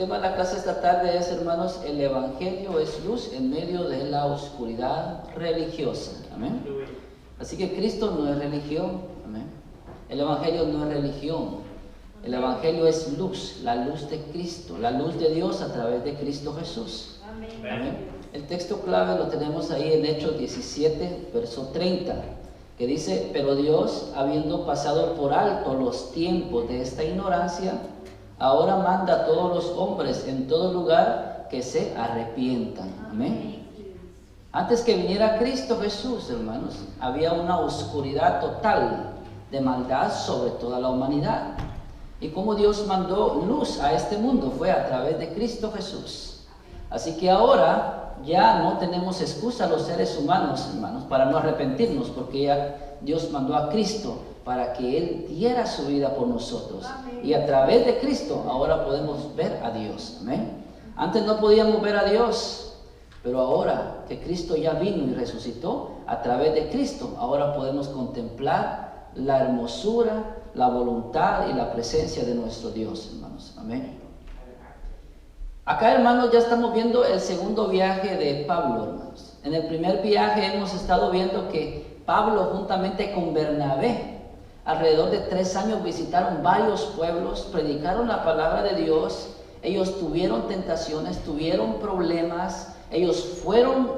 tema de la clase esta tarde es, hermanos, el Evangelio es luz en medio de la oscuridad religiosa. Amén. Así que Cristo no es religión. Amén. El Evangelio no es religión. El Evangelio es luz, la luz de Cristo, la luz de Dios a través de Cristo Jesús. Amén. Amén. El texto clave lo tenemos ahí en Hechos 17, verso 30, que dice: pero Dios, habiendo pasado por alto los tiempos de esta ignorancia, ahora manda a todos los hombres en todo lugar que se arrepientan. Amén. Antes que viniera Cristo Jesús, hermanos, había una oscuridad total de maldad sobre toda la humanidad. Y como Dios mandó luz a este mundo fue a través de Cristo Jesús. Así que ahora ya no tenemos excusa los seres humanos, hermanos, para no arrepentirnos, porque ya Dios mandó a Cristo para que Él diera su vida por nosotros. Amén. Y a través de Cristo ahora podemos ver a Dios. Amén. Antes no podíamos ver a Dios, pero ahora que Cristo ya vino y resucitó, a través de Cristo ahora podemos contemplar la hermosura, la voluntad y la presencia de nuestro Dios, hermanos. Amén. Acá, hermanos, ya estamos viendo el segundo viaje de Pablo, hermanos. En el primer viaje hemos estado viendo que Pablo, juntamente con Bernabé, alrededor de 3 años visitaron varios pueblos, predicaron la palabra de Dios. Ellos tuvieron tentaciones, tuvieron problemas, ellos fueron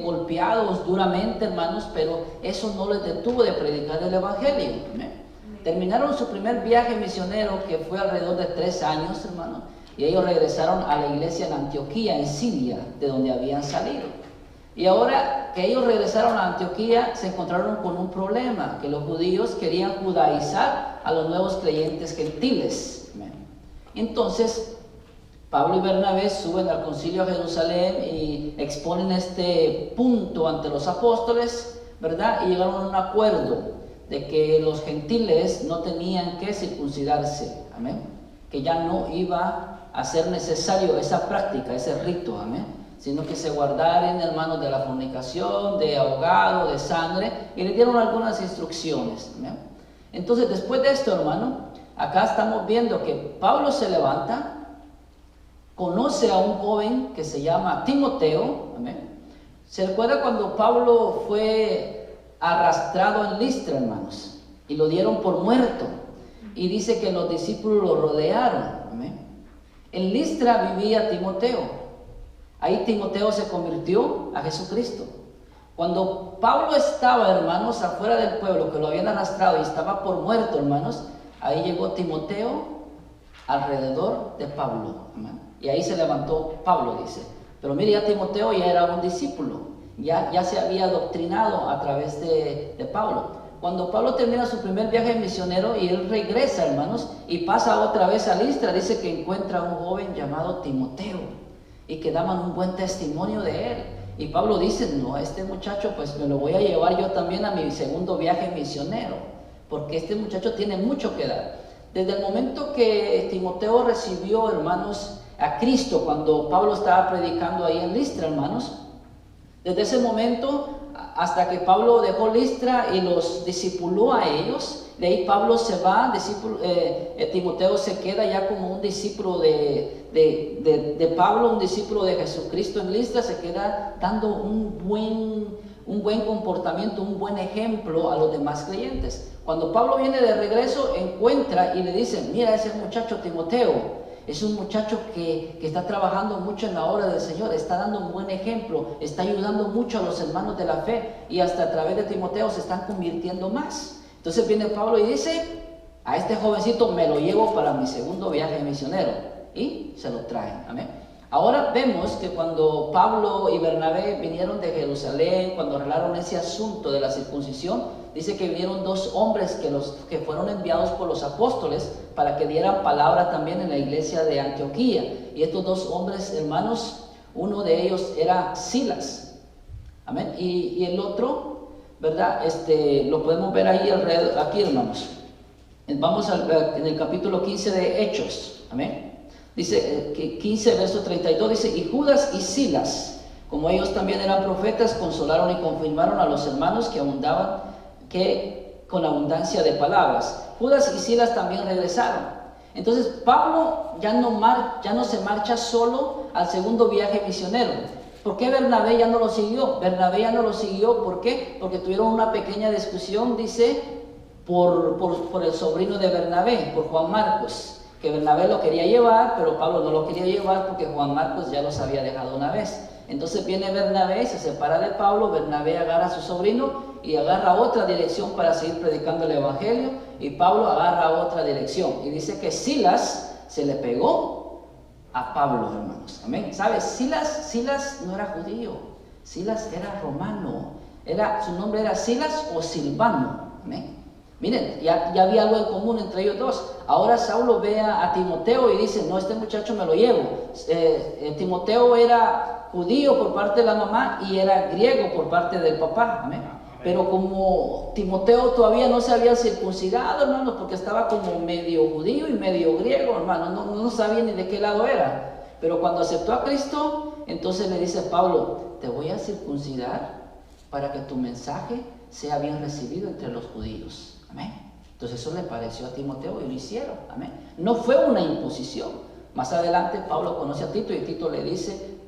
golpeados duramente, hermanos, pero eso no les detuvo de predicar el Evangelio. ¿Amén? Terminaron su primer viaje misionero, que fue alrededor de 3 años, hermanos, y ellos regresaron a la iglesia en Antioquía, en Siria, de donde habían salido. Y ahora que ellos regresaron a Antioquía, se encontraron con un problema, que los judíos querían judaizar a los nuevos creyentes gentiles. Entonces, Pablo y Bernabé suben al concilio a Jerusalén y exponen este punto ante los apóstoles, ¿verdad? Y llegaron a un acuerdo de que los gentiles no tenían que circuncidarse, amén, que ya no iba a ser necesario esa práctica, ese rito, amén, sino que se guardaran, hermanos, de la fornicación, de ahogado, de sangre, y le dieron algunas instrucciones. ¿Amén? Entonces, después de esto, hermano, acá estamos viendo que Pablo se levanta, conoce a un joven que se llama Timoteo. ¿Amén? ¿Se recuerda cuando Pablo fue arrastrado en Listra, hermanos, y lo dieron por muerto? Y dice que los discípulos lo rodearon. ¿Amén? En Listra vivía Timoteo. Ahí Timoteo se convirtió a Jesucristo. Cuando Pablo estaba, hermanos, afuera del pueblo, que lo habían arrastrado y estaba por muerto, hermanos, ahí llegó Timoteo alrededor de Pablo. Amén. Y ahí se levantó Pablo, dice. Pero mire, ya Timoteo ya era un discípulo, ya se había adoctrinado a través de Pablo. Cuando Pablo termina su primer viaje misionero y él regresa, hermanos, y pasa otra vez a Listra, dice que encuentra a un joven llamado Timoteo y que daban un buen testimonio de él. Y Pablo dice: no, este muchacho pues me lo voy a llevar yo también a mi segundo viaje misionero, porque este muchacho tiene mucho que dar. Desde el momento que Timoteo recibió, hermanos, a Cristo, cuando Pablo estaba predicando ahí en Listra, hermanos, desde ese momento hasta que Pablo dejó Listra y los discipuló a ellos, de ahí Pablo se va, Timoteo se queda ya como un discípulo de Pablo, un discípulo de Jesucristo en Listra, se queda dando un buen comportamiento, un buen ejemplo a los demás creyentes. Cuando Pablo viene de regreso, encuentra y le dice: mira, ese muchacho Timoteo es un muchacho que está trabajando mucho en la obra del Señor, está dando un buen ejemplo, está ayudando mucho a los hermanos de la fe, y hasta a través de Timoteo se están convirtiendo más. Entonces viene Pablo y dice: a este jovencito me lo llevo para mi segundo viaje misionero, y se lo traen. Amén. Ahora vemos que cuando Pablo y Bernabé vinieron de Jerusalén, cuando arreglaron ese asunto de la circuncisión, dice que vinieron 2 hombres que fueron enviados por los apóstoles para que dieran palabra también en la iglesia de Antioquía. Y estos 2 hombres, hermanos, uno de ellos era Silas. Amén. Y el otro, ¿verdad? Lo podemos ver ahí alrededor, aquí, hermanos. Vamos en el capítulo 15 de Hechos. Amén. Dice, 15 verso 32, dice: y Judas y Silas, como ellos también eran profetas, consolaron y confirmaron a los hermanos que abundaban con abundancia de palabras. Judas y Silas también regresaron. Entonces Pablo ya no se marcha solo al segundo viaje misionero. ¿Por qué Bernabé ya no lo siguió? Bernabé ya no lo siguió, ¿por qué? Porque tuvieron una pequeña discusión, dice, por el sobrino de Bernabé, por Juan Marcos, que Bernabé lo quería llevar, pero Pablo no lo quería llevar porque Juan Marcos ya los había dejado una vez. Entonces viene Bernabé, se separa de Pablo, Bernabé agarra a su sobrino y agarra otra dirección para seguir predicando el Evangelio, y Pablo agarra otra dirección. Y dice que Silas se le pegó a Pablo, hermanos. Amén. ¿Sabes? Silas no era judío, Silas era romano. Su nombre era Silas o Silvano. Amén. Miren, ya había algo en común entre ellos dos. Ahora Saulo ve a Timoteo y dice, no, este muchacho me lo llevo. Timoteo era judío por parte de la mamá y era griego por parte del papá. Amén. Pero como Timoteo todavía no se había circuncidado, hermanos, porque estaba como medio judío y medio griego, hermano, no sabía ni de qué lado era. Pero cuando aceptó a Cristo, entonces le dice Pablo, te voy a circuncidar para que tu mensaje sea bien recibido entre los judíos. Amén. Entonces eso le pareció a Timoteo y lo hicieron. Amén. No fue una imposición. Más adelante Pablo conoce a Tito y Tito le dice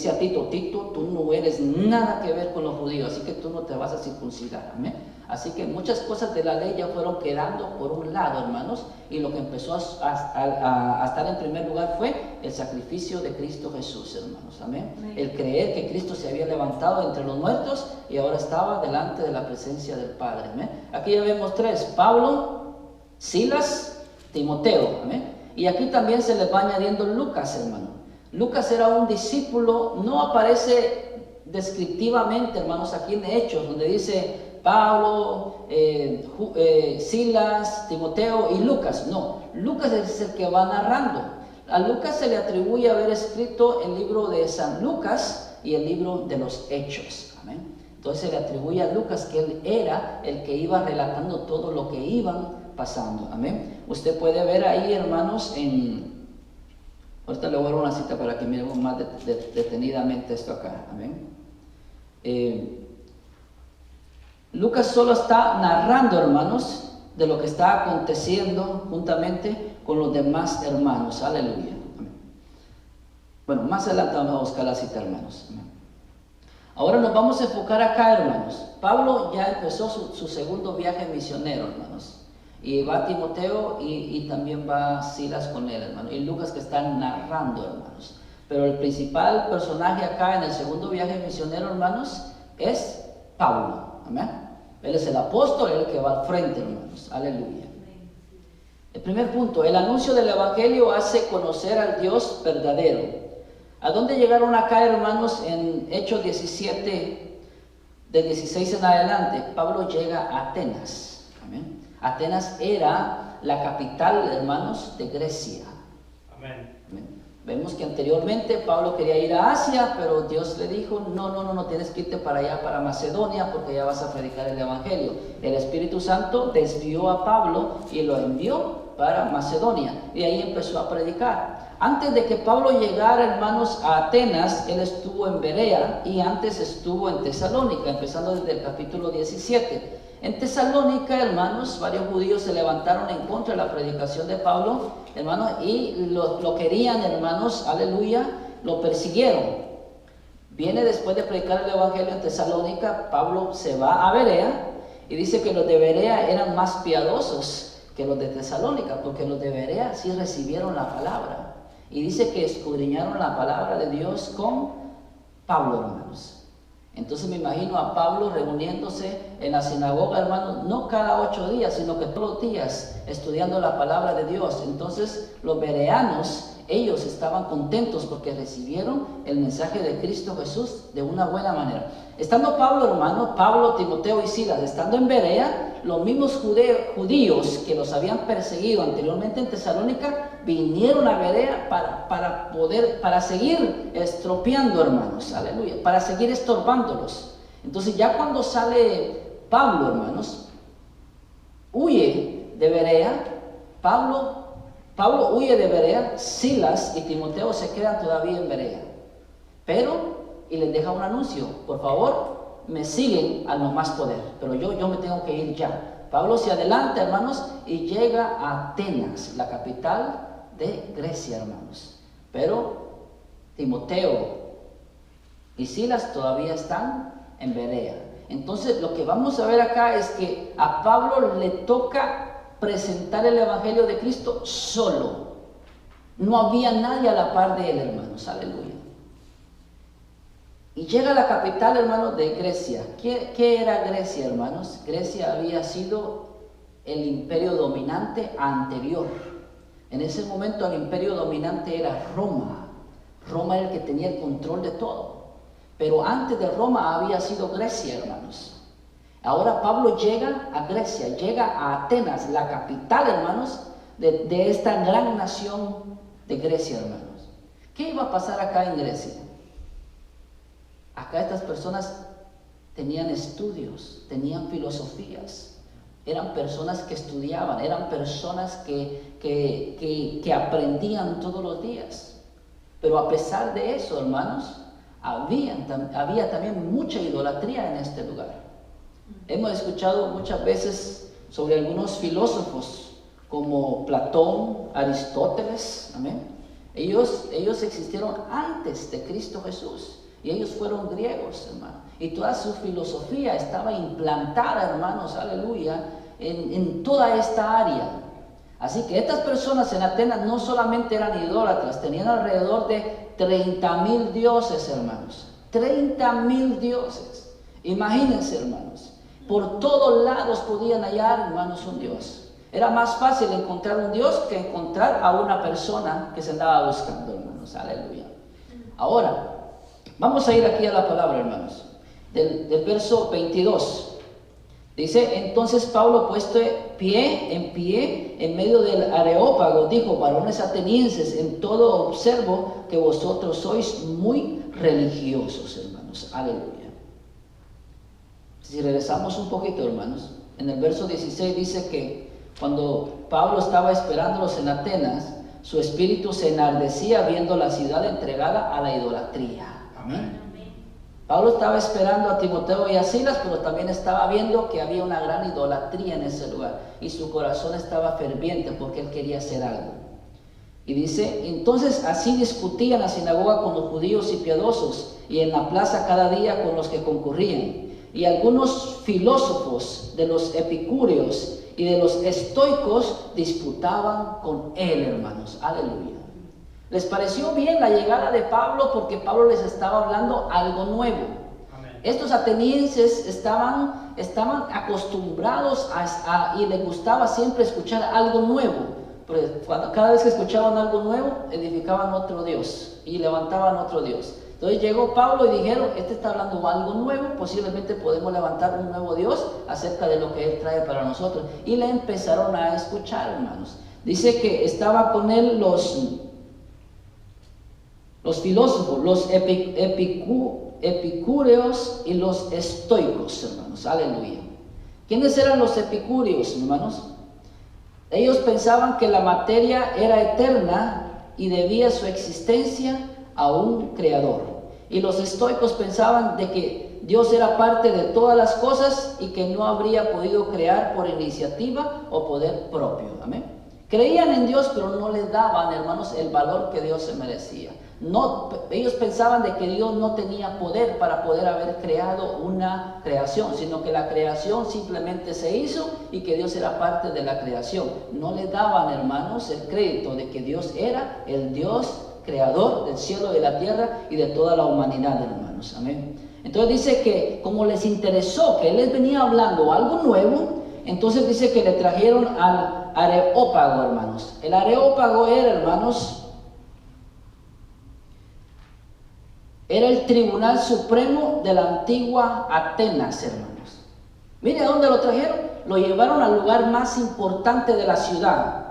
a Tito, tú no eres nada que ver con los judíos, así que tú no te vas a circuncidar. Amén. Así que muchas cosas de la ley ya fueron quedando por un lado, hermanos, y lo que empezó a estar en primer lugar fue el sacrificio de Cristo Jesús, hermanos. Amén. El creer que Cristo se había levantado entre los muertos y ahora estaba delante de la presencia del Padre. Amén. Aquí ya vemos tres: Pablo, Silas, Timoteo. Amén. Y aquí también se les va añadiendo Lucas, hermano. Lucas era un discípulo, no aparece descriptivamente, hermanos, aquí en Hechos, donde dice Pablo, Silas, Timoteo y Lucas. No, Lucas es el que va narrando. A Lucas se le atribuye haber escrito el libro de San Lucas y el libro de los Hechos. Amén. Entonces se le atribuye a Lucas que él era el que iba relatando todo lo que iban pasando. Amén. Usted puede ver ahí, hermanos, ahorita le voy a dar una cita para que miremos más detenidamente esto acá. Amén. Lucas solo está narrando, hermanos, de lo que está aconteciendo juntamente con los demás hermanos. Aleluya. Amén. Bueno, más adelante vamos a buscar la cita, hermanos. Amén. Ahora nos vamos a enfocar acá, hermanos. Pablo ya empezó su segundo viaje misionero, hermanos. Y va Timoteo y también va Silas con él, hermano. Y Lucas que está narrando, hermanos. Pero el principal personaje acá en el segundo viaje misionero, hermanos, es Pablo. Amén. Él es el apóstol, el que va al frente, hermanos. Aleluya. El primer punto, el anuncio del Evangelio hace conocer al Dios verdadero. ¿A dónde llegaron acá, hermanos? En Hechos 17, de 16 en adelante, Pablo llega a Atenas. Amén. Atenas era la capital, hermanos, de Grecia. Amén. Amén. Vemos que anteriormente Pablo quería ir a Asia, pero Dios le dijo, no, tienes que irte para allá, para Macedonia, porque ya vas a predicar el Evangelio. El Espíritu Santo desvió a Pablo y lo envió para Macedonia, y ahí empezó a predicar. Antes de que Pablo llegara, hermanos, a Atenas, él estuvo en Berea y antes estuvo en Tesalónica, empezando desde el capítulo 17. En Tesalónica, hermanos, varios judíos se levantaron en contra de la predicación de Pablo, hermanos, y lo querían, hermanos, aleluya, lo persiguieron. Viene después de predicar el Evangelio en Tesalónica, Pablo se va a Berea y dice que los de Berea eran más piadosos que los de Tesalónica, porque los de Berea sí recibieron la palabra. Y dice que escudriñaron la palabra de Dios con Pablo, hermanos. Entonces me imagino a Pablo reuniéndose en la sinagoga, hermanos, no cada 8 días, sino que todos los días estudiando la palabra de Dios. Entonces los bereanos, ellos estaban contentos porque recibieron el mensaje de Cristo Jesús de una buena manera. Estando Pablo, hermano, Pablo, Timoteo y Silas, estando en Berea, los mismos judíos que los habían perseguido anteriormente en Tesalónica, vinieron a Berea para seguir estropeando, hermanos, aleluya, para seguir estorbándolos. Entonces ya cuando sale Pablo, hermanos, huye de Berea, Pablo huye de Berea, Silas y Timoteo se quedan todavía en Berea. Y les deja un anuncio: por favor, me siguen al no más poder, pero yo me tengo que ir ya. Pablo se adelanta, hermanos, y llega a Atenas, la capital de Grecia, hermanos. Pero Timoteo y Silas todavía están en Berea. Entonces, lo que vamos a ver acá es que a Pablo le toca presentar el Evangelio de Cristo solo. No había nadie a la par de él, hermanos. Aleluya. Y llega a la capital, hermanos, de Grecia. ¿Qué era Grecia, hermanos? Grecia había sido el imperio dominante anterior. En ese momento el imperio dominante era Roma. Roma era el que tenía el control de todo. Pero antes de Roma había sido Grecia, hermanos. Ahora Pablo llega a Grecia, llega a Atenas, la capital, hermanos, de esta gran nación de Grecia, hermanos. ¿Qué iba a pasar acá en Grecia? Acá estas personas tenían estudios, tenían filosofías, eran personas que estudiaban, eran personas que aprendían todos los días. Pero a pesar de eso, hermanos, había también mucha idolatría en este lugar. Hemos escuchado muchas veces sobre algunos filósofos como Platón, Aristóteles, amén. Ellos existieron antes de Cristo Jesús y ellos fueron griegos, hermano. Y toda su filosofía estaba implantada, hermanos, aleluya, en toda esta área. Así que estas personas en Atenas no solamente eran idólatras, tenían alrededor de 30,000 dioses, hermanos. 30,000 dioses. Imagínense, hermanos. Por todos lados podían hallar, hermanos, un Dios. Era más fácil encontrar un Dios que encontrar a una persona que se andaba buscando, hermanos. Aleluya. Ahora, vamos a ir aquí a la palabra, hermanos. Del verso 22. Dice, entonces Pablo, puesto en pie en medio del Areópago, dijo: varones atenienses, en todo observo que vosotros sois muy religiosos, hermanos. Aleluya. Si regresamos un poquito, hermanos, en el verso 16 dice que cuando Pablo estaba esperándolos en Atenas, su espíritu se enardecía viendo la ciudad entregada a la idolatría. Amén. Pablo estaba esperando a Timoteo y a Silas, pero también estaba viendo que había una gran idolatría en ese lugar. Y su corazón estaba ferviente porque él quería hacer algo. Y dice, entonces así discutía en la sinagoga con los judíos y piadosos, y en la plaza cada día con los que concurrían. Y algunos filósofos de los epicúreos y de los estoicos disputaban con él, hermanos. Aleluya. Les pareció bien la llegada de Pablo porque Pablo les estaba hablando algo nuevo. Amén. Estos atenienses estaban acostumbrados y les gustaba siempre escuchar algo nuevo. Cada vez que escuchaban algo nuevo, edificaban otro Dios y levantaban otro Dios. Entonces llegó Pablo y dijeron, este está hablando algo nuevo, posiblemente podemos levantar un nuevo Dios acerca de lo que él trae para nosotros. Y le empezaron a escuchar, hermanos. Dice que estaba con él los filósofos, los epicúreos y los estoicos, hermanos. Aleluya. ¿Quiénes eran los epicúreos, hermanos? Ellos pensaban que la materia era eterna y debía su existencia a un creador. Y los estoicos pensaban de que Dios era parte de todas las cosas y que no habría podido crear por iniciativa o poder propio. Amén. Creían en Dios, pero no le daban, hermanos, el valor que Dios se merecía. Ellos pensaban de que Dios no tenía poder para poder haber creado una creación, sino que la creación simplemente se hizo y que Dios era parte de la creación. No le daban, hermanos, el crédito de que Dios era el Dios creador del cielo y de la tierra y de toda la humanidad, hermanos. Amén. Entonces dice que como les interesó que Él les venía hablando algo nuevo, entonces dice que le trajeron al Areópago, hermanos. El Areópago era, hermanos, era el tribunal supremo de la antigua Atenas, hermanos. Mire a dónde lo trajeron. Lo llevaron al lugar más importante de la ciudad.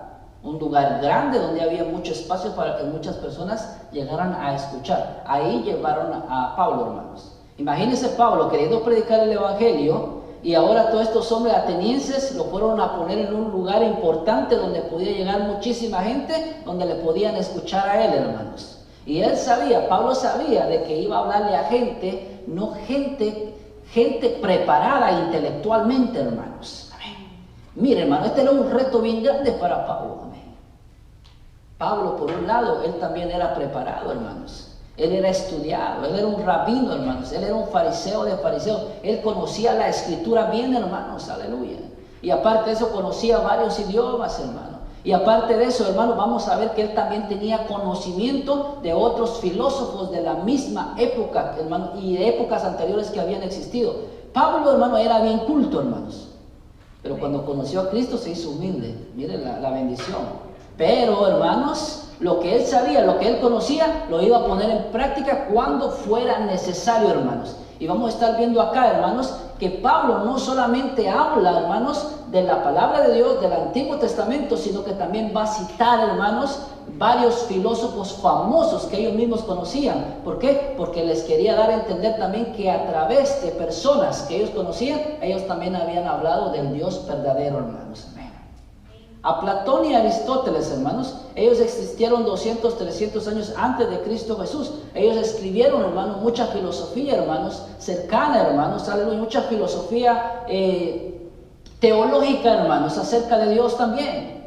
Un lugar grande donde había mucho espacio para que muchas personas llegaran a escuchar. Ahí llevaron a Pablo, hermanos. Imagínense Pablo queriendo predicar el evangelio y ahora todos estos hombres atenienses lo fueron a poner en un lugar importante donde podía llegar muchísima gente, donde le podían escuchar a él, hermanos. Y él sabía, Pablo sabía de que iba a hablarle a gente, no gente preparada intelectualmente, hermanos. Amén. Mire, hermano, este era un reto bien grande para Pablo. Amén. Pablo, por un lado, él también era preparado, hermanos. Él era estudiado, él era un rabino, hermanos. Él era un fariseo de fariseos. Él conocía la escritura bien, hermanos. Aleluya. Y aparte de eso, conocía varios idiomas, hermano. Y aparte de eso, hermano, vamos a ver que él también tenía conocimiento de otros filósofos de la misma época, hermano, y de épocas anteriores que habían existido. Pablo, hermano, era bien culto, hermanos. Pero cuando conoció a Cristo se hizo humilde. Miren la bendición. Pero, hermanos, lo que él sabía, lo que él conocía, lo iba a poner en práctica cuando fuera necesario, hermanos. Y vamos a estar viendo acá, hermanos, que Pablo no solamente habla, hermanos, de la palabra de Dios, del Antiguo Testamento, sino que también va a citar, hermanos, varios filósofos famosos que ellos mismos conocían. ¿Por qué? Porque les quería dar a entender también que a través de personas que ellos conocían, ellos también habían hablado del Dios verdadero, hermanos. Amén. A Platón y Aristóteles, hermanos, ellos existieron 200, 300 años antes de Cristo Jesús. Ellos escribieron, hermanos, mucha filosofía, hermanos, cercana, hermanos, aleluya, mucha filosofía teológica, hermanos, acerca de Dios también.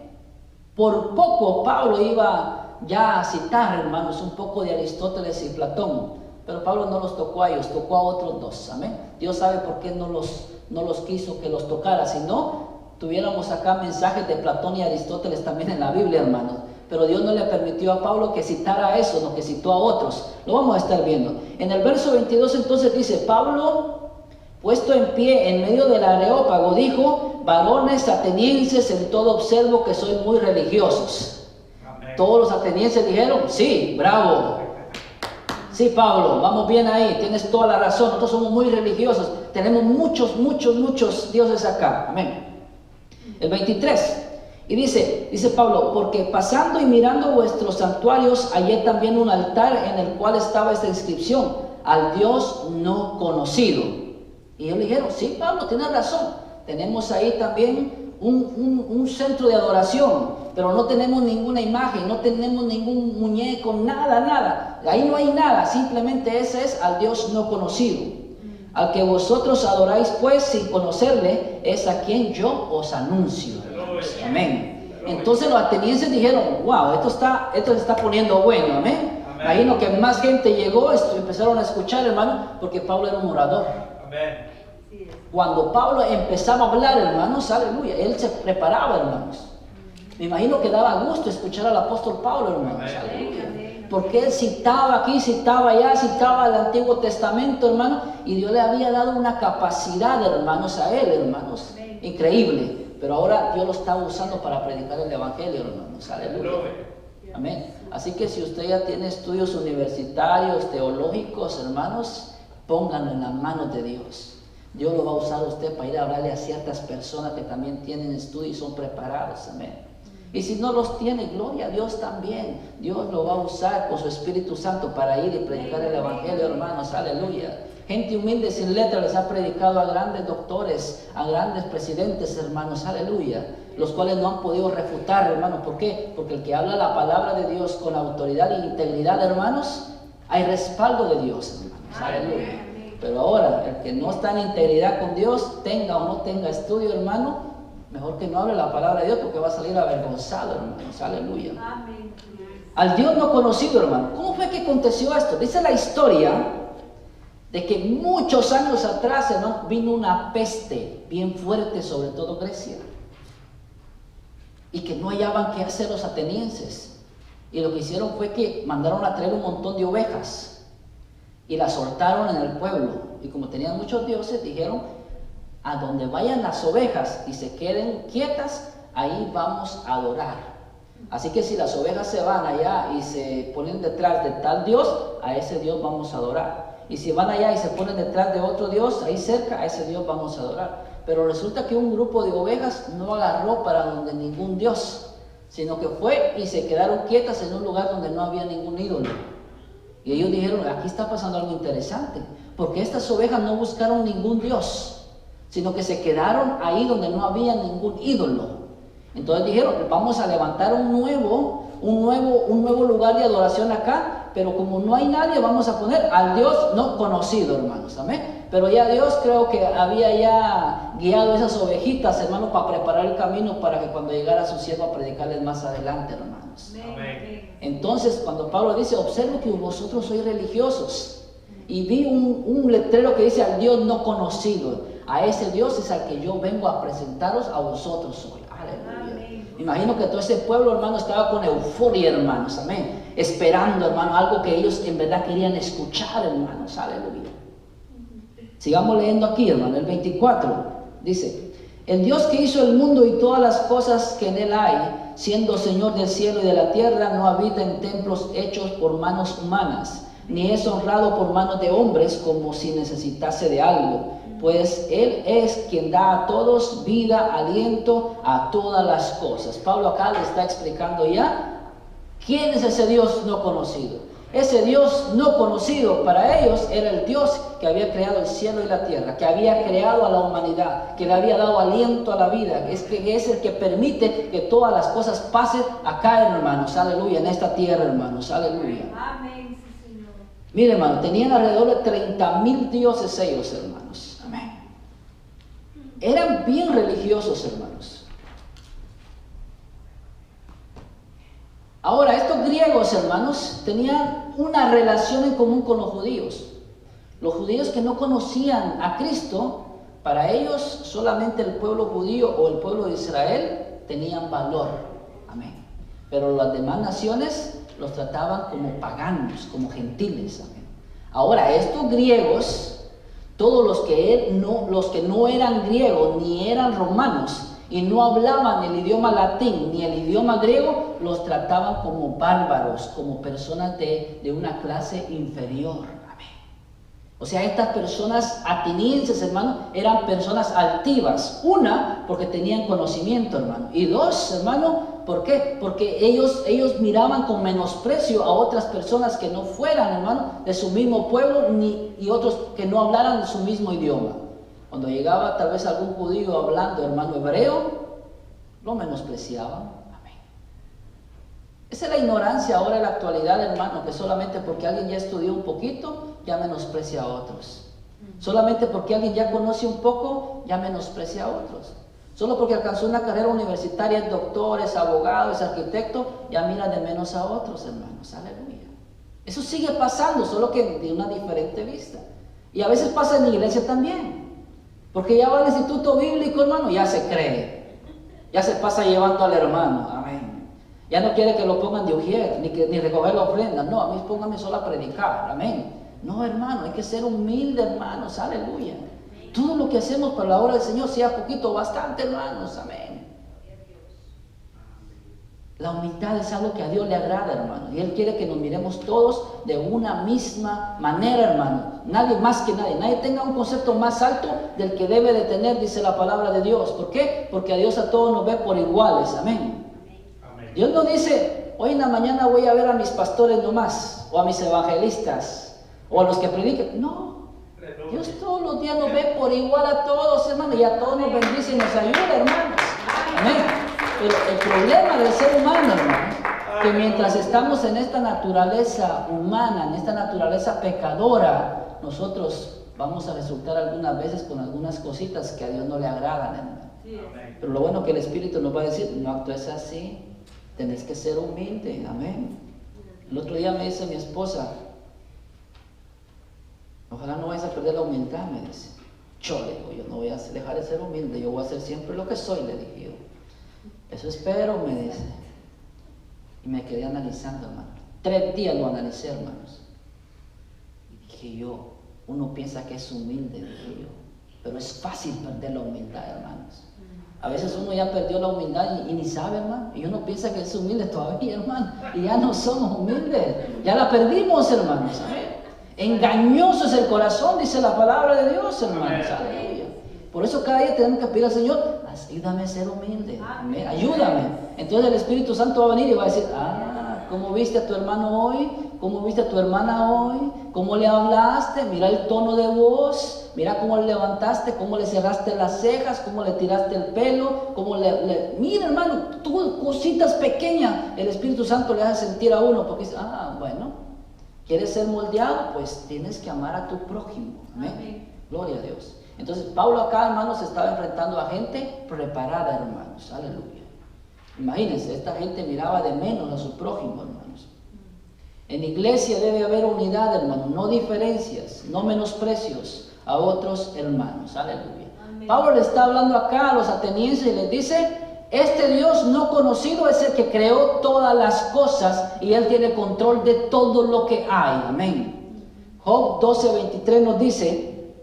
Por poco Pablo iba ya a citar, hermanos, un poco de Aristóteles y Platón, pero Pablo no los tocó a ellos, tocó a otros dos, amén. Dios sabe por qué no los quiso que los tocara, si no, tuviéramos acá mensajes de Platón y Aristóteles también en la Biblia, hermanos. Pero Dios no le permitió a Pablo que citara a eso, no que citó a otros. Lo vamos a estar viendo. En el verso 22 entonces dice, Pablo, puesto en pie en medio del Areópago, dijo, varones atenienses, en todo observo que sois muy religiosos. Amén. Todos los atenienses dijeron, sí, bravo. Sí, Pablo, vamos bien ahí, tienes toda la razón, nosotros somos muy religiosos, tenemos muchos dioses acá. Amén. El 23, y dice Pablo, porque pasando y mirando vuestros santuarios, hallé también un altar en el cual estaba esta inscripción, al Dios no conocido. Y ellos le dijeron, sí, Pablo, tienes razón, tenemos ahí también un centro de adoración, pero no tenemos ninguna imagen, no tenemos ningún muñeco, nada, ahí no hay nada, simplemente ese es al Dios no conocido. Al que vosotros adoráis pues sin conocerle, es a quien yo os anuncio. Amén. Entonces los atenienses dijeron, wow, esto se está poniendo bueno, amén. Ahí lo que más gente llegó, empezaron a escuchar, hermano, porque Pablo era un orador. Amén. Cuando Pablo empezaba a hablar, hermanos, aleluya, él se preparaba, hermanos. Me imagino que daba gusto escuchar al apóstol Pablo, hermanos, aleluya. Porque él citaba aquí, citaba allá, citaba el Antiguo Testamento, hermano, y Dios le había dado una capacidad, hermanos, a él, hermanos, increíble. Pero ahora Dios lo está usando para predicar el Evangelio, hermanos, aleluya. Amén. Así que si usted ya tiene estudios universitarios, teológicos, hermanos, pónganlo en las manos de Dios. Dios lo va a usar a usted para ir a hablarle a ciertas personas que también tienen estudios y son preparados, amén. Y si no los tiene, gloria a Dios también. Dios lo va a usar con su Espíritu Santo para ir y predicar el Evangelio, hermanos, aleluya. Gente humilde sin letra les ha predicado a grandes doctores, a grandes presidentes, hermanos, aleluya. Los cuales no han podido refutar, hermanos. ¿Por qué? Porque el que habla la palabra de Dios con autoridad e integridad, hermanos, hay respaldo de Dios, hermanos, aleluya. Pero ahora, el que no está en integridad con Dios, tenga o no tenga estudio, hermano, mejor que no hable la palabra de Dios porque va a salir avergonzado, hermanos, aleluya. Amén. Al Dios no conocido, hermano. ¿Cómo fue que aconteció esto? Dice la historia de que muchos años atrás, hermano, vino una peste bien fuerte sobre todo Grecia. Y que no hallaban qué hacer los atenienses. Y lo que hicieron fue que mandaron a traer un montón de ovejas y las soltaron en el pueblo. Y como tenían muchos dioses, dijeron, a donde vayan las ovejas y se queden quietas, ahí vamos a adorar. Así que si las ovejas se van allá y se ponen detrás de tal Dios, a ese Dios vamos a adorar. Y si van allá y se ponen detrás de otro Dios, ahí cerca, a ese Dios vamos a adorar. Pero resulta que un grupo de ovejas no agarró para donde ningún Dios, sino que fue y se quedaron quietas en un lugar donde no había ningún ídolo. Y ellos dijeron, aquí está pasando algo interesante, porque estas ovejas no buscaron ningún Dios, sino que se quedaron ahí donde no había ningún ídolo. Entonces dijeron, vamos a levantar un nuevo un nuevo lugar de adoración acá, pero como no hay nadie, vamos a poner al Dios no conocido, hermanos, amén. Pero ya Dios creo que había ya guiado esas ovejitas, hermanos, para preparar el camino para que cuando llegara su siervo a predicarles más adelante, hermanos. Amén. Entonces, cuando Pablo dice, observo que vosotros sois religiosos, y vi un letrero que dice al Dios no conocido, a ese Dios es al que yo vengo a presentaros a vosotros hoy. Aleluya. Me imagino que todo ese pueblo, hermano, estaba con euforia, hermanos, amén, esperando, hermano, algo que ellos en verdad querían escuchar, hermanos, aleluya. Sigamos leyendo aquí, hermano, el 24, dice, el Dios que hizo el mundo y todas las cosas que en él hay, siendo Señor del cielo y de la tierra, no habita en templos hechos por manos humanas, ni es honrado por manos de hombres como si necesitase de algo, pues Él es quien da a todos vida, aliento a todas las cosas. Pablo acá le está explicando ya quién es ese Dios no conocido. Ese Dios no conocido para ellos era el Dios que había creado el cielo y la tierra, que había creado a la humanidad, que le había dado aliento a la vida, es el que permite que todas las cosas pasen acá, hermanos, aleluya, en esta tierra, hermanos, aleluya. Amén, sí, Señor. Mire, hermano, tenían alrededor de 30,000 dioses ellos, hermanos, amén. Eran bien religiosos, hermanos. Ahora, estos griegos, hermanos, tenían una relación en común con los judíos. Los judíos que no conocían a Cristo, para ellos solamente el pueblo judío o el pueblo de Israel tenían valor. Amén. Pero las demás naciones los trataban como paganos, como gentiles. Amén. Ahora, estos griegos, todos los que no eran griegos ni eran romanos, y no hablaban el idioma latín ni el idioma griego, los trataban como bárbaros, como personas de una clase inferior. Amén. O sea, estas personas atenienses, hermano, eran personas altivas. Una, porque tenían conocimiento, hermano. Y dos, hermano, ¿por qué? Porque ellos miraban con menosprecio a otras personas que no fueran, hermano, de su mismo pueblo y otros que no hablaran su mismo idioma. Cuando llegaba tal vez algún judío hablando, hermano, hebreo, lo menospreciaban. Amén. Esa es la ignorancia ahora en la actualidad, hermano, que solamente porque alguien ya estudió un poquito, ya menosprecia a otros. Solamente porque alguien ya conoce un poco, ya menosprecia a otros. Solo porque alcanzó una carrera universitaria, es doctor, es abogado, es arquitecto, ya mira de menos a otros, hermanos. Aleluya. Eso sigue pasando, solo que de una diferente vista. Y a veces pasa en la iglesia también. Porque ya va al instituto bíblico, hermano, ya se cree. Ya se pasa llevando al hermano. Amén. Ya no quiere que lo pongan de ujier, ni recoger la ofrenda. No, a mí pónganme solo a predicar. Amén. No, hermano, hay que ser humilde, hermanos. Aleluya. Todo lo que hacemos para la obra del Señor, sea poquito o bastante, hermanos. Amén. La humildad es algo que a Dios le agrada, hermano. Y Él quiere que nos miremos todos de una misma manera, hermano. Nadie más que nadie. Nadie tenga un concepto más alto del que debe de tener, dice la palabra de Dios. ¿Por qué? Porque a Dios a todos nos ve por iguales. Amén. Amén. Dios no dice, hoy en la mañana voy a ver a mis pastores nomás, o a mis evangelistas, o a los que prediquen. No. Dios todos los días nos ve por igual a todos, hermano. Y a todos nos bendice y nos ayuda, hermanos. Amén. Pero el problema del ser humano, hermano, que mientras estamos en esta naturaleza humana, en esta naturaleza pecadora, nosotros vamos a resultar algunas veces con algunas cositas que a Dios no le agradan, hermano. Pero lo bueno que el Espíritu nos va a decir, no actúes así, tenés que ser humilde, amén. El otro día me dice mi esposa, ojalá no vayas a perder la humildad, me dice. Yo le digo, yo no voy a dejar de ser humilde, yo voy a ser siempre lo que soy, le dije yo. Eso espero, me dice. Y me quedé analizando, hermano. 3 días lo analicé, hermanos. Y dije yo, uno piensa que es humilde, dije yo. Pero es fácil perder la humildad, hermanos. A veces uno ya perdió la humildad y ni sabe, hermano. Y uno piensa que es humilde todavía, hermano. Y ya no somos humildes. Ya la perdimos, hermanos. ¿Sabes? Engañoso es el corazón, dice la palabra de Dios, hermanos. Aleluya. Por eso cada día tenemos que pedir al Señor, ayúdame a ser humilde, ayúdame. Entonces el Espíritu Santo va a venir y va a decir, ¿cómo viste a tu hermano hoy? cómo viste a tu hermana hoy, cómo le hablaste, mira el tono de voz, mira cómo le levantaste, cómo le cerraste las cejas, cómo le tiraste el pelo, mira hermano, tú cositas pequeñas, el Espíritu Santo le hace sentir a uno, porque dice, bueno, ¿quieres ser moldeado? Pues tienes que amar a tu prójimo. Amén. Amén. Gloria a Dios. Entonces Pablo acá, hermanos, estaba enfrentando a gente preparada, hermanos. Aleluya. Imagínense, esta gente miraba de menos a su prójimo, hermanos. En iglesia debe haber unidad, hermanos, no diferencias, no menosprecios a otros hermanos. Aleluya. Amén. Pablo le está hablando acá a los atenienses y les dice, este Dios no conocido es el que creó todas las cosas y Él tiene control de todo lo que hay. Amén. Job 12:23 nos dice,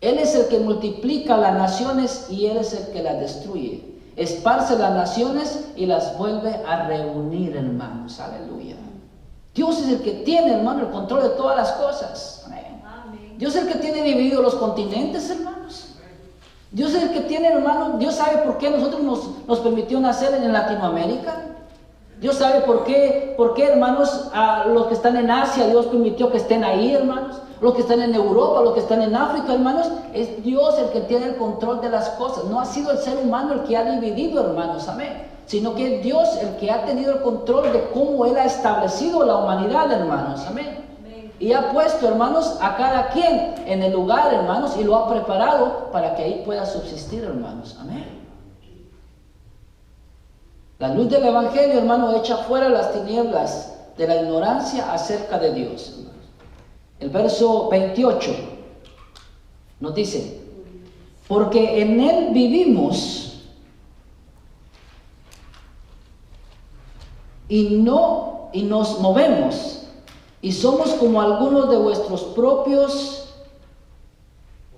Él es el que multiplica las naciones y Él es el que las destruye. Esparce las naciones y las vuelve a reunir, hermanos. Aleluya. Dios es el que tiene, hermano, el control de todas las cosas. Amén. Amén. Dios es el que tiene dividido los continentes, hermanos. Dios es el que tiene, hermano, Dios sabe por qué nosotros nos permitió nacer en Latinoamérica. Dios sabe por qué, hermanos, a los que están en Asia, Dios permitió que estén ahí, hermanos. Los que están en Europa, los que están en África, hermanos, es Dios el que tiene el control de las cosas. No ha sido el ser humano el que ha dividido, hermanos, amén. Sino que es Dios el que ha tenido el control de cómo Él ha establecido la humanidad, hermanos, amén. Y ha puesto, hermanos, a cada quien en el lugar, hermanos, y lo ha preparado para que ahí pueda subsistir, hermanos, amén. La luz del Evangelio, hermano, echa fuera las tinieblas de la ignorancia acerca de Dios, hermanos. El verso 28 nos dice, porque en Él vivimos y nos movemos y somos como algunos de vuestros propios,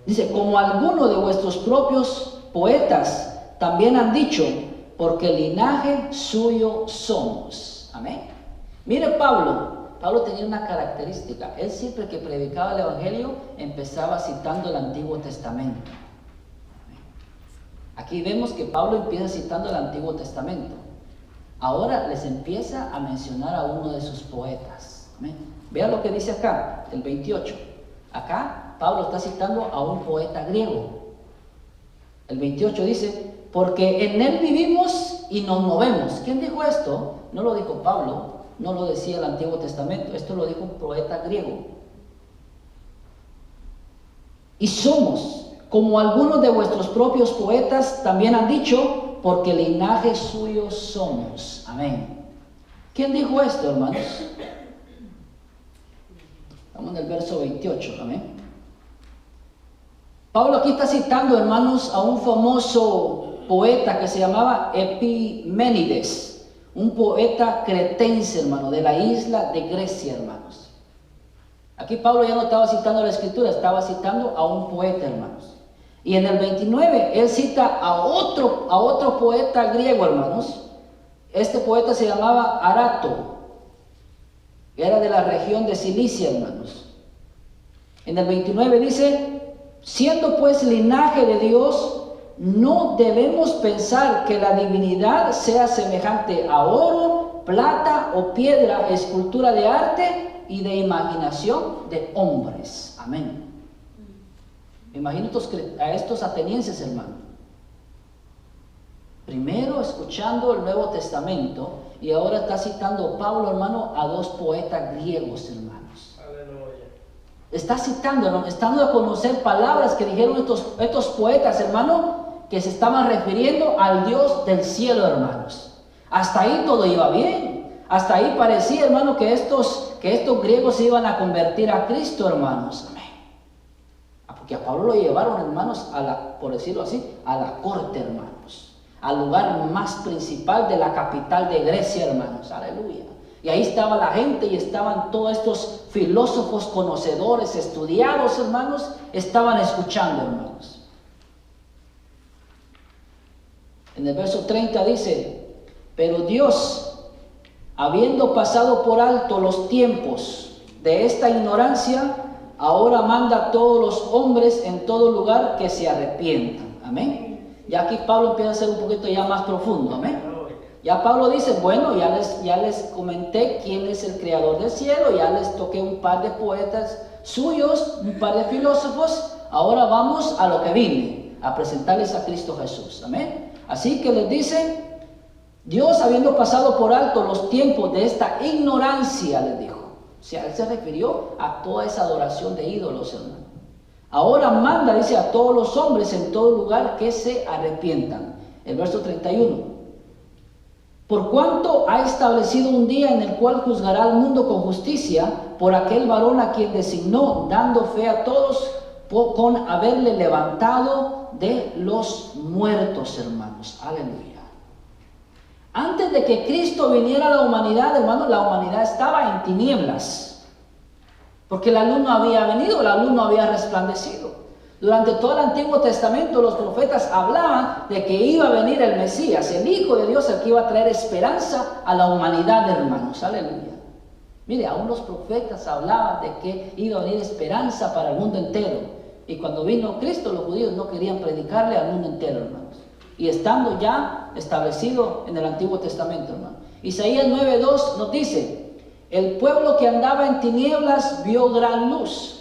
dice, como algunos de vuestros propios poetas también han dicho, porque linaje suyo somos. Amén. Mire Pablo tenía una característica. Él siempre que predicaba el Evangelio empezaba citando el Antiguo Testamento. Aquí vemos que Pablo empieza citando el Antiguo Testamento. Ahora les empieza a mencionar a uno de sus poetas. Amén. Vean lo que dice acá, el 28. Acá Pablo está citando a un poeta griego. El 28 dice, porque en Él vivimos y nos movemos. ¿Quién dijo esto? No lo dijo Pablo. No lo decía el Antiguo Testamento, esto lo dijo un poeta griego. Y somos, como algunos de vuestros propios poetas también han dicho, porque linaje suyo somos. Amén. ¿Quién dijo esto, hermanos? Estamos en el verso 28, amén. Pablo aquí está citando, hermanos, a un famoso poeta que se llamaba Epiménides. Un poeta cretense, hermano, de la isla de Grecia, hermanos. Aquí Pablo ya no estaba citando la escritura, estaba citando a un poeta, hermanos. Y en el 29, él cita a otro poeta griego, hermanos. Este poeta se llamaba Arato. Era de la región de Cilicia, hermanos. En el 29 dice, siendo pues linaje de Dios, no debemos pensar que la divinidad sea semejante a oro, plata o piedra, escultura de arte y de imaginación de hombres. Amén. Me imagino a estos atenienses, hermano. Primero escuchando el Nuevo Testamento y ahora está citando Pablo, hermano, a dos poetas griegos, hermanos. Aleluya. Está citando, hermano, estando a conocer palabras que dijeron estos poetas, hermano, que se estaban refiriendo al Dios del cielo, hermanos. Hasta ahí todo iba bien. Hasta ahí parecía, hermano, que estos griegos se iban a convertir a Cristo, hermanos. Amén. Porque a Pablo lo llevaron, hermanos, por decirlo así, a la corte, hermanos. Al lugar más principal de la capital de Grecia, hermanos. Aleluya. Y ahí estaba la gente y estaban todos estos filósofos, conocedores, estudiados, hermanos, estaban escuchando, hermanos. En el verso 30 dice, pero Dios, habiendo pasado por alto los tiempos de esta ignorancia, ahora manda a todos los hombres en todo lugar que se arrepientan. Amén. Y aquí Pablo empieza a ser un poquito ya más profundo. Amén. Ya Pablo dice, bueno, ya les comenté quién es el creador del cielo, ya les toqué un par de poetas suyos, un par de filósofos, ahora vamos a lo que vine, a presentarles a Cristo Jesús. Amén. Así que les dice, Dios habiendo pasado por alto los tiempos de esta ignorancia, les dijo. O sea, él se refirió a toda esa adoración de ídolos, hermano. Ahora manda, dice, a todos los hombres en todo lugar que se arrepientan. El verso 31. Por cuanto ha establecido un día en el cual juzgará al mundo con justicia por aquel varón a quien designó, dando fe a todos con haberle levantado de los muertos, hermanos. Aleluya. Antes de que Cristo viniera a la humanidad, hermanos, la humanidad estaba en tinieblas. Porque la luz no había venido, la luz no había resplandecido. Durante todo el Antiguo Testamento los profetas hablaban de que iba a venir el Mesías, el Hijo de Dios, el que iba a traer esperanza a la humanidad, hermanos. Aleluya. Mire, aún los profetas hablaban de que iba a venir esperanza para el mundo entero. Y cuando vino Cristo, los judíos no querían predicarle al mundo entero, hermanos. Y estando ya establecido en el Antiguo Testamento, hermano. Isaías 9:2 nos dice, el pueblo que andaba en tinieblas vio gran luz.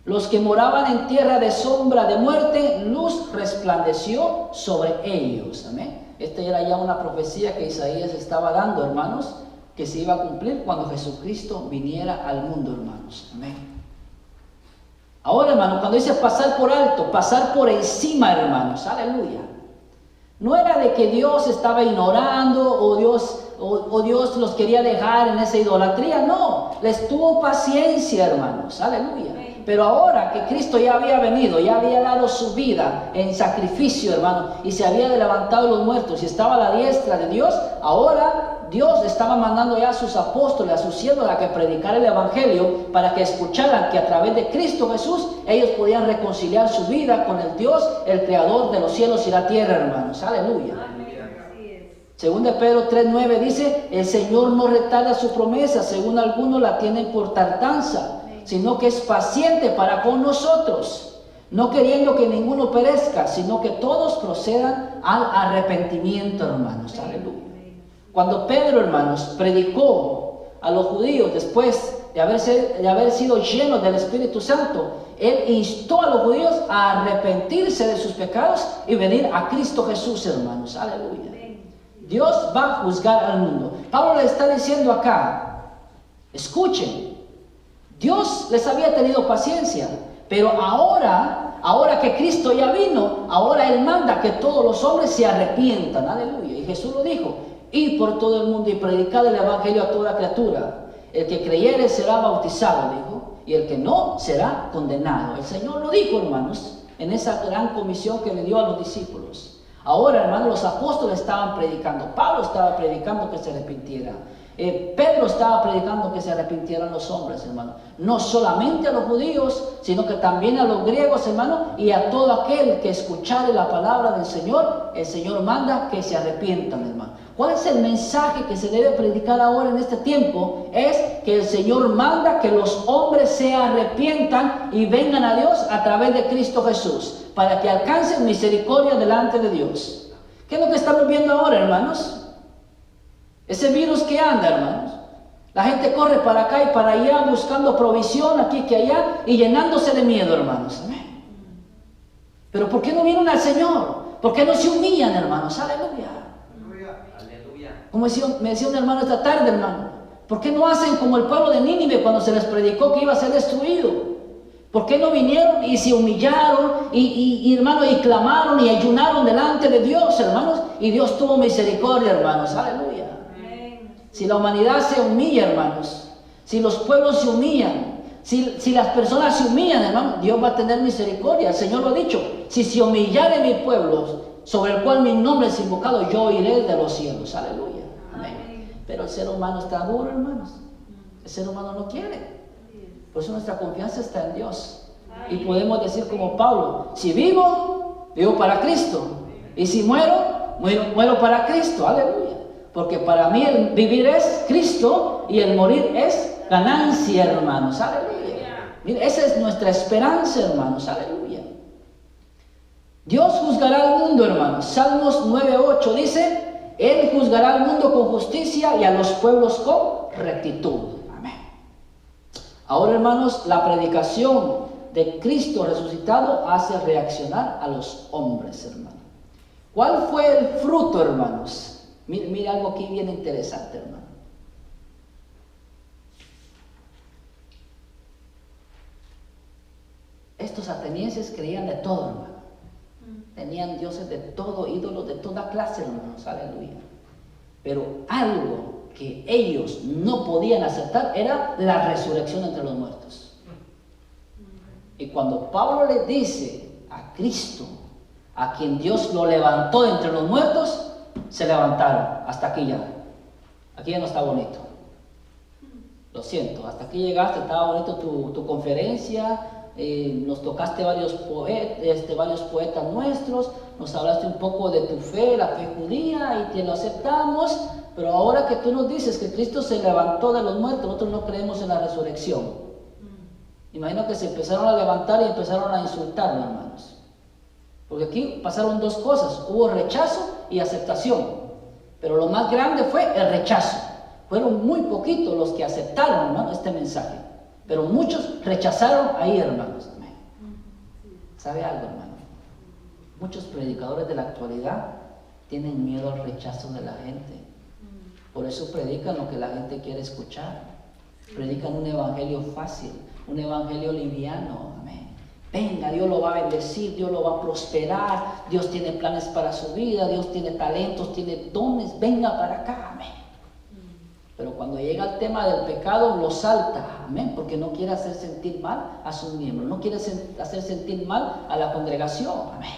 Los que moraban en tierra de sombra de muerte, luz resplandeció sobre ellos. Amén. Esta era ya una profecía que Isaías estaba dando, hermanos, que se iba a cumplir cuando Jesucristo viniera al mundo, hermanos. Amén. Ahora, hermanos, cuando dice pasar por alto, pasar por encima, hermanos, aleluya. No era de que Dios estaba ignorando o Dios los quería dejar en esa idolatría, no, les tuvo paciencia, hermanos, aleluya. Pero ahora que Cristo ya había venido, ya había dado su vida en sacrificio, hermano, y se había levantado los muertos y estaba a la diestra de Dios, ahora Dios estaba mandando ya a sus apóstoles, a sus siervos, a que predicaran el Evangelio para que escucharan que a través de Cristo Jesús ellos podían reconciliar su vida con el Dios, el Creador de los cielos y la tierra, hermanos. Aleluya. Según de Pedro 3:9 dice, el Señor no retarda su promesa, según algunos la tienen por tardanza, sino que es paciente para con nosotros, no queriendo que ninguno perezca, sino que todos procedan al arrepentimiento, hermanos. Aleluya. Cuando Pedro, hermanos, predicó a los judíos después de haber sido llenos del Espíritu Santo, él instó a los judíos a arrepentirse de sus pecados y venir a Cristo Jesús, hermanos. Aleluya. Dios va a juzgar al mundo. Pablo le está diciendo acá, escuchen, Dios les había tenido paciencia, pero ahora que Cristo ya vino, ahora Él manda que todos los hombres se arrepientan. Aleluya. Y Jesús lo dijo, id por todo el mundo y predicad el Evangelio a toda criatura. El que creyere será bautizado, dijo, y el que no será condenado. El Señor lo dijo, hermanos, en esa gran comisión que le dio a los discípulos. Ahora, hermanos, los apóstoles estaban predicando. Pablo estaba predicando que se arrepintiera. Pedro estaba predicando que se arrepintieran los hombres, hermano. No solamente a los judíos, sino que también a los griegos, hermano, y a todo aquel que escuchare la palabra del Señor. El Señor manda que se arrepientan, hermano. ¿Cuál es el mensaje que se debe predicar ahora en este tiempo? Es que el Señor manda que los hombres se arrepientan y vengan a Dios a través de Cristo Jesús, para que alcancen misericordia delante de Dios. ¿Qué es lo que estamos viendo ahora, hermanos? Ese virus que anda, hermanos. La gente corre para acá y para allá buscando provisión aquí que allá y llenándose de miedo, hermanos. Amén. Pero ¿por qué no vienen al Señor? ¿Por qué no se humillan, hermanos? Aleluya. Como me decía un hermano esta tarde, hermano, ¿por qué no hacen como el pueblo de Nínive cuando se les predicó que iba a ser destruido? ¿Por qué no vinieron y se humillaron hermano, y clamaron y ayunaron delante de Dios, hermanos? Y Dios tuvo misericordia, hermanos. Aleluya. Si la humanidad se humilla, hermanos, si los pueblos se humillan, si las personas se humillan, hermanos, Dios va a tener misericordia. El Señor lo ha dicho, si se humillare mi pueblo, sobre el cual mi nombre es invocado, yo iré de los cielos. Aleluya. Amén. Pero el ser humano está duro, hermanos. El ser humano no quiere. Por eso nuestra confianza está en Dios. Y podemos decir como Pablo, si vivo, vivo para Cristo. Y si muero, muero para Cristo. Aleluya. Porque para mí el vivir es Cristo y el morir es ganancia, hermanos. Aleluya. Mire, esa es nuestra esperanza, hermanos. Aleluya. Dios juzgará al mundo, hermanos. Salmos 9:8 dice, Él juzgará al mundo con justicia y a los pueblos con rectitud. Amén. Ahora, hermanos, la predicación de Cristo resucitado hace reaccionar a los hombres, hermanos. ¿Cuál fue el fruto, hermanos? Mire algo aquí bien interesante, hermano. Estos atenienses creían de todo, hermano. Tenían dioses de todo, ídolos de toda clase, hermanos. Aleluya. Pero algo que ellos no podían aceptar era la resurrección entre los muertos. Y cuando Pablo le dice a Cristo, a quien Dios lo levantó de entre los muertos, se levantaron. Hasta aquí ya. Aquí ya no está bonito. Lo siento, hasta aquí llegaste, estaba bonito tu conferencia, nos tocaste varios poetas nuestros, nos hablaste un poco de tu fe, la fe judía, y te lo aceptamos, pero ahora que tú nos dices que Cristo se levantó de los muertos, nosotros no creemos en la resurrección. Imagino que se empezaron a levantar y empezaron a insultarlo, hermanos. Porque aquí pasaron dos cosas, hubo rechazo y aceptación, pero lo más grande fue el rechazo. Fueron muy poquitos los que aceptaron, hermano, este mensaje, pero muchos rechazaron ahí, hermanos. Amén. ¿Sabe algo, hermano? Muchos predicadores de la actualidad tienen miedo al rechazo de la gente. Por eso predican lo que la gente quiere escuchar. Predican un evangelio fácil, un evangelio liviano. Amén. Venga, Dios lo va a bendecir, Dios lo va a prosperar, Dios tiene planes para su vida, Dios tiene talentos, tiene dones, venga para acá. Amén. Pero cuando llega el tema del pecado, lo salta, amén, porque no quiere hacer sentir mal a sus miembros, no quiere hacer sentir mal a la congregación, amén.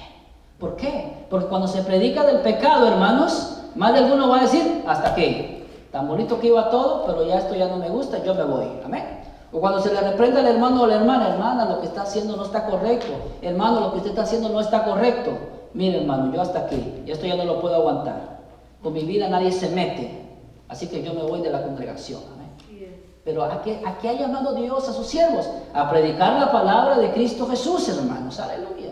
¿Por qué? Porque cuando se predica del pecado, hermanos, más de alguno va a decir, hasta aquí, tan bonito que iba todo, pero ya esto ya no me gusta, yo me voy, amén. O cuando se le reprende al hermano o a la hermana, hermana, lo que está haciendo no está correcto, hermano, lo que usted está haciendo no está correcto. Mire, hermano, yo hasta aquí, esto ya no lo puedo aguantar, con mi vida nadie se mete. Así que yo me voy de la congregación. Amén. Pero ¿a qué ha llamado Dios a sus siervos? A predicar la palabra de Cristo Jesús, hermanos. Aleluya.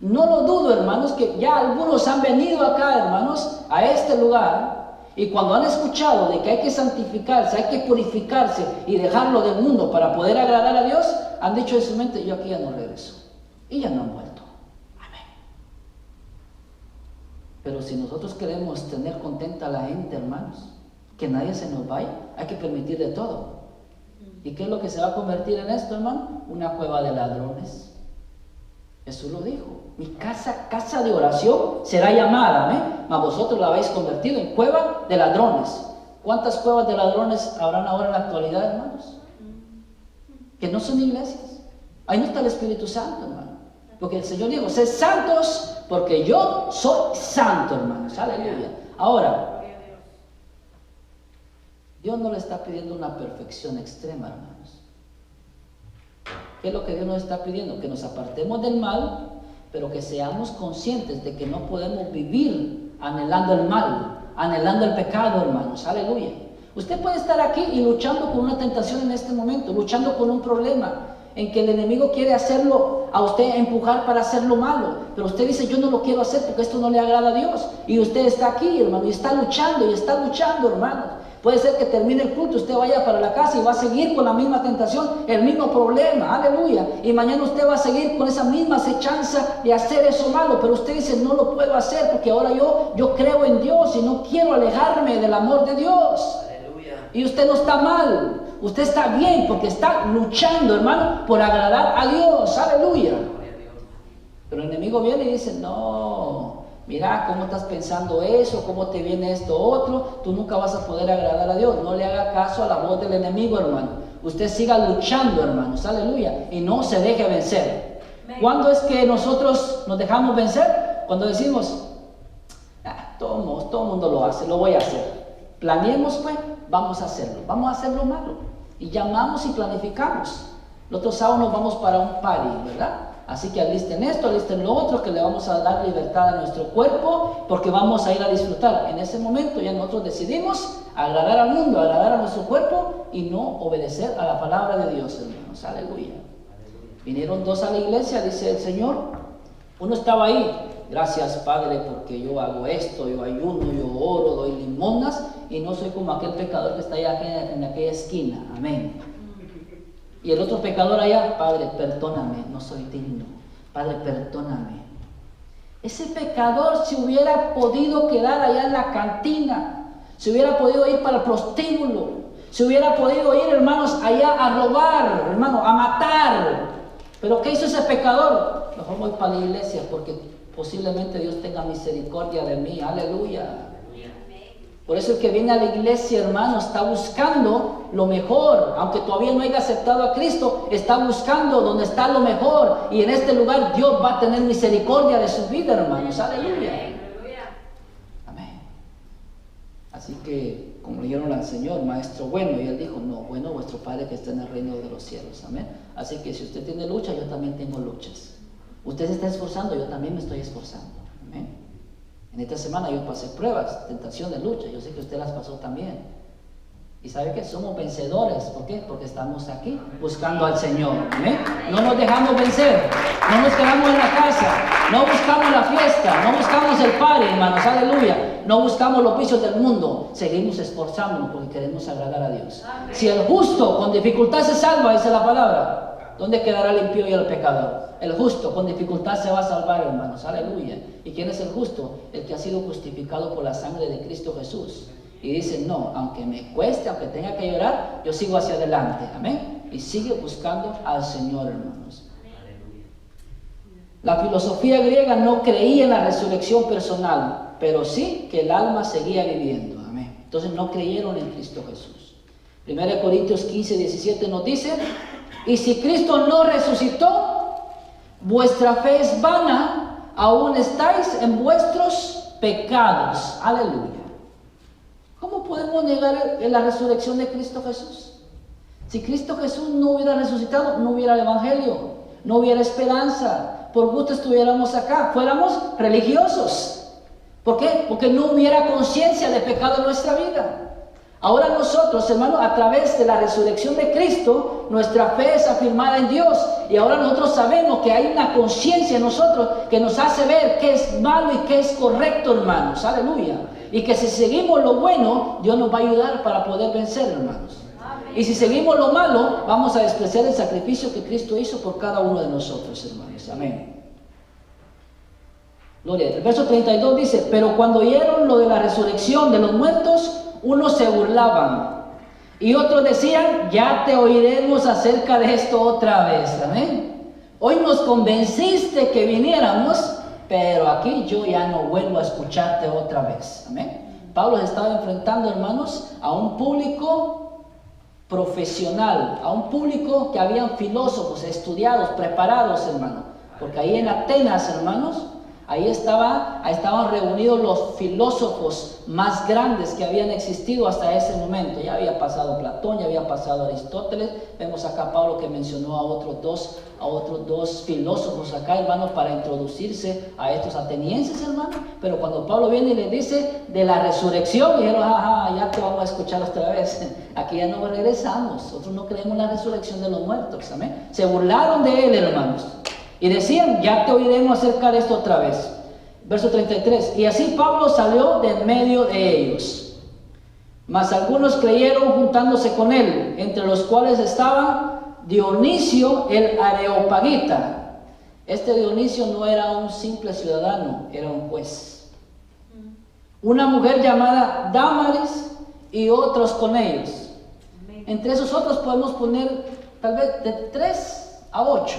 No lo dudo, hermanos, que ya algunos han venido acá, hermanos, a este lugar. Y cuando han escuchado de que hay que santificarse, hay que purificarse y dejarlo del mundo para poder agradar a Dios, han dicho en su mente, yo aquí ya no regreso. Y ya no han vuelto. Amén. Pero si nosotros queremos tener contenta a la gente, hermanos, que nadie se nos vaya, hay que permitir de todo. ¿Y qué es lo que se va a convertir en esto, hermano? Una cueva de ladrones. Jesús lo dijo, mi casa, casa de oración será llamada, amén, mas vosotros la habéis convertido en cueva de ladrones. ¿Cuántas cuevas de ladrones habrán ahora en la actualidad, hermanos? Que no son iglesias. Ahí no está el Espíritu Santo, hermano. Porque el Señor dijo, sed santos porque yo soy santo, hermanos. Aleluya. Ahora, Dios no le está pidiendo una perfección extrema, hermanos. ¿Qué es lo que Dios nos está pidiendo? Que nos apartemos del mal, pero que seamos conscientes de que no podemos vivir anhelando el mal, anhelando el pecado, hermanos. Aleluya. Usted puede estar aquí y luchando con una tentación en este momento, luchando con un problema en que el enemigo quiere hacerlo a usted, empujar para hacerlo malo, pero usted dice, yo no lo quiero hacer porque esto no le agrada a Dios, y usted está aquí, hermano, y está luchando, hermanos. Puede ser que termine el culto, usted vaya para la casa y va a seguir con la misma tentación, el mismo problema, aleluya. Y mañana usted va a seguir con esa misma acechanza de hacer eso malo, pero usted dice, no lo puedo hacer porque ahora yo creo en Dios y no quiero alejarme del amor de Dios. Aleluya. Y usted no está mal, usted está bien porque está luchando, hermano, por agradar a Dios, aleluya. Pero el enemigo viene y dice, no, mira cómo estás pensando eso, cómo te viene esto otro, tú nunca vas a poder agradar a Dios. No le haga caso a la voz del enemigo, hermano. Usted siga luchando, hermanos, aleluya, y no se deje vencer. ¿Cuándo es que nosotros nos dejamos vencer? Cuando decimos, todo el mundo lo hace, lo voy a hacer. Planeemos, pues, vamos a hacerlo malo. Y llamamos y planificamos. El otro sábado nos vamos para un party, ¿verdad? Así que alisten esto, alisten lo otro, que le vamos a dar libertad a nuestro cuerpo, porque vamos a ir a disfrutar. En ese momento ya nosotros decidimos agradar al mundo, agradar a nuestro cuerpo y no obedecer a la palabra de Dios, hermanos. Aleluya. Vinieron dos a la iglesia, dice el Señor. Uno estaba ahí Gracias, Padre, porque yo hago esto, yo ayuno, yo oro, doy limonas y no soy como aquel pecador que está allá en aquella esquina. Amén. Y el otro pecador allá, Padre, perdóname, no soy digno. Padre, perdóname. Ese pecador se hubiera podido quedar allá en la cantina, se hubiera podido ir para el prostíbulo, se hubiera podido ir, hermanos, allá a robar, hermano, a matar. Pero ¿qué hizo ese pecador? Mejor voy para la iglesia porque posiblemente Dios tenga misericordia de mí. Aleluya. Por eso el que viene a la iglesia, hermano, está buscando lo mejor. Aunque todavía no haya aceptado a Cristo, está buscando donde está lo mejor. Y en este lugar Dios va a tener misericordia de su vida, hermanos. Aleluya. Amén. Así que, como le dijeron al Señor, maestro bueno, y él dijo, no, bueno, vuestro Padre que está en el reino de los cielos. Amén. Así que si usted tiene lucha, yo también tengo luchas. Usted se está esforzando, yo también me estoy esforzando. Amén. En esta semana yo pasé pruebas, tentaciones, luchas. Yo sé que usted las pasó también. Y sabe que somos vencedores. ¿Por qué? Porque estamos aquí buscando al Señor. ¿Amén? No nos dejamos vencer. No nos quedamos en la casa. No buscamos la fiesta. No buscamos el party, hermanos. Aleluya. No buscamos los vicios del mundo. Seguimos esforzándonos porque queremos agradar a Dios. Amén. Si el justo con dificultad se salva, dice la palabra, ¿dónde quedará el impío y el pecador? El justo con dificultad se va a salvar, hermanos. Aleluya. ¿Y quién es el justo? El que ha sido justificado por la sangre de Cristo Jesús. Y dice, no, aunque me cueste, aunque tenga que llorar, yo sigo hacia adelante. Amén. Y sigue buscando al Señor, hermanos. Aleluya. La filosofía griega no creía en la resurrección personal, pero sí que el alma seguía viviendo. Amén. Entonces no creyeron en Cristo Jesús. 1 Corintios 15, 17 nos dice, y si Cristo no resucitó, vuestra fe es vana, aún estáis en vuestros pecados. Aleluya. ¿Cómo podemos negar la resurrección de Cristo Jesús? Si Cristo Jesús no hubiera resucitado, no hubiera el Evangelio, no hubiera esperanza. Por gusto estuviéramos acá, fuéramos religiosos. ¿Por qué? Porque no hubiera conciencia de pecado en nuestra vida. Ahora nosotros, hermanos, a través de la resurrección de Cristo, nuestra fe es afirmada en Dios. Y ahora nosotros sabemos que hay una conciencia en nosotros que nos hace ver qué es malo y qué es correcto, hermanos. Aleluya. Y que si seguimos lo bueno, Dios nos va a ayudar para poder vencer, hermanos. Y si seguimos lo malo, vamos a despreciar el sacrificio que Cristo hizo por cada uno de nosotros, hermanos. Amén. Gloria. El verso 32 dice, pero cuando oyeron lo de la resurrección de los muertos, unos se burlaban y otros decían, ya te oiremos acerca de esto otra vez. Amén. Hoy nos convenciste que viniéramos, pero aquí yo ya no vuelvo a escucharte otra vez. Amén. Pablo estaba enfrentando, hermanos, a un público profesional, a un público que habían filósofos, estudiados, preparados, hermano. Porque ahí en Atenas, hermanos, ahí estaban reunidos los filósofos más grandes que habían existido hasta ese momento. Ya había pasado Platón, ya había pasado Aristóteles. Vemos acá Pablo que mencionó a otros dos filósofos acá, hermanos, para introducirse a estos atenienses, hermanos. Pero cuando Pablo viene y les dice de la resurrección, dijeron, ajá, ya te vamos a escuchar otra vez. Aquí ya no regresamos. Nosotros no creemos en la resurrección de los muertos. Amén. Se burlaron de él, hermanos. Y decían, ya te oiremos acerca de esto otra vez. Verso 33. Y así Pablo salió de en medio de ellos. Mas algunos creyeron juntándose con él, entre los cuales estaba Dionisio el Areopagita. Este Dionisio no era un simple ciudadano, era un juez. Una mujer llamada Dámaris y otros con ellos. Entre esos otros podemos poner tal vez de 3 a 8.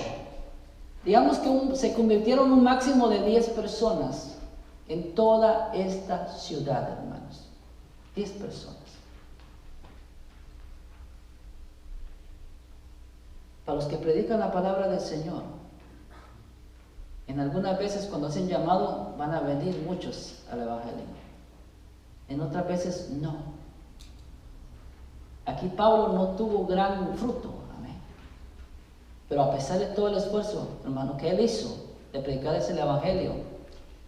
Digamos que se convirtieron un máximo de 10 personas en toda esta ciudad, hermanos. 10 personas. Para los que predican la palabra del Señor, en algunas veces cuando hacen llamado van a venir muchos al Evangelio. En otras veces no. Aquí Pablo no tuvo gran fruto. Pero a pesar de todo el esfuerzo, hermano, que él hizo de predicar ese Evangelio,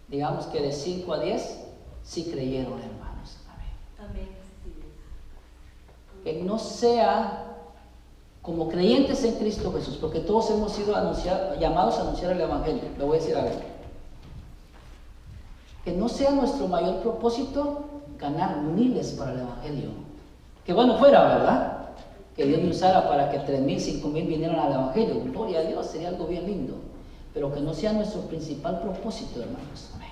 digamos que de 5 a 10, sí creyeron, hermanos. Amén. Amén. Que no sea como creyentes en Cristo Jesús, porque todos hemos sido llamados a anunciar el Evangelio. Le voy a decir algo. Que no sea nuestro mayor propósito ganar miles para el Evangelio. Que bueno fuera, ¿verdad? Que Dios me usara para que 3,000, 5,000 vinieran al Evangelio. Gloria a Dios, sería algo bien lindo. Pero que no sea nuestro principal propósito, hermanos. Amén.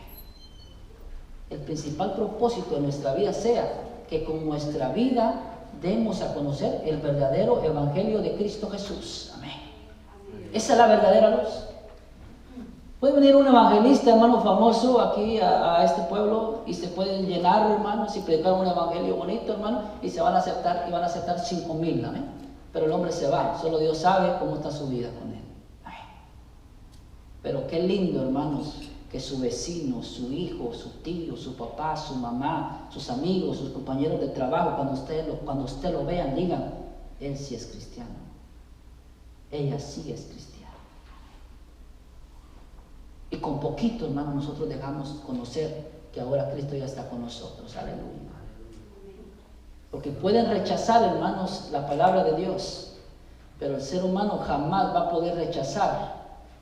El principal propósito de nuestra vida sea que con nuestra vida demos a conocer el verdadero Evangelio de Cristo Jesús. Amén. Esa es la verdadera luz. Puede venir un evangelista, hermano, famoso aquí a este pueblo y se pueden llenar, hermanos, y predicar un evangelio bonito, hermano, y se van a aceptar, y van a aceptar 5,000, amén. Pero el hombre se va, solo Dios sabe cómo está su vida con él. Amén. Pero qué lindo, hermanos, que su vecino, su hijo, su tío, su papá, su mamá, sus amigos, sus compañeros de trabajo, cuando usted lo vean, digan, él sí es cristiano, ella sí es cristiana. Y con poquito, hermano, nosotros dejamos conocer que ahora Cristo ya está con nosotros. Aleluya. Porque pueden rechazar, hermanos, la palabra de Dios, pero el ser humano jamás va a poder rechazar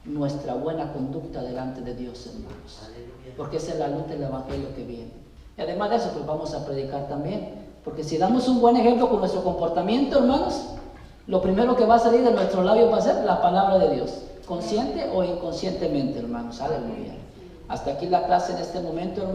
nuestra buena conducta delante de Dios, hermanos. Porque esa es la luz del Evangelio que viene. Y además de eso, pues vamos a predicar también. Porque si damos un buen ejemplo con nuestro comportamiento, hermanos, lo primero que va a salir de nuestros labios va a ser la palabra de Dios. Consciente o inconscientemente, hermanos. Aleluya. Hasta aquí la clase en este momento, hermanos.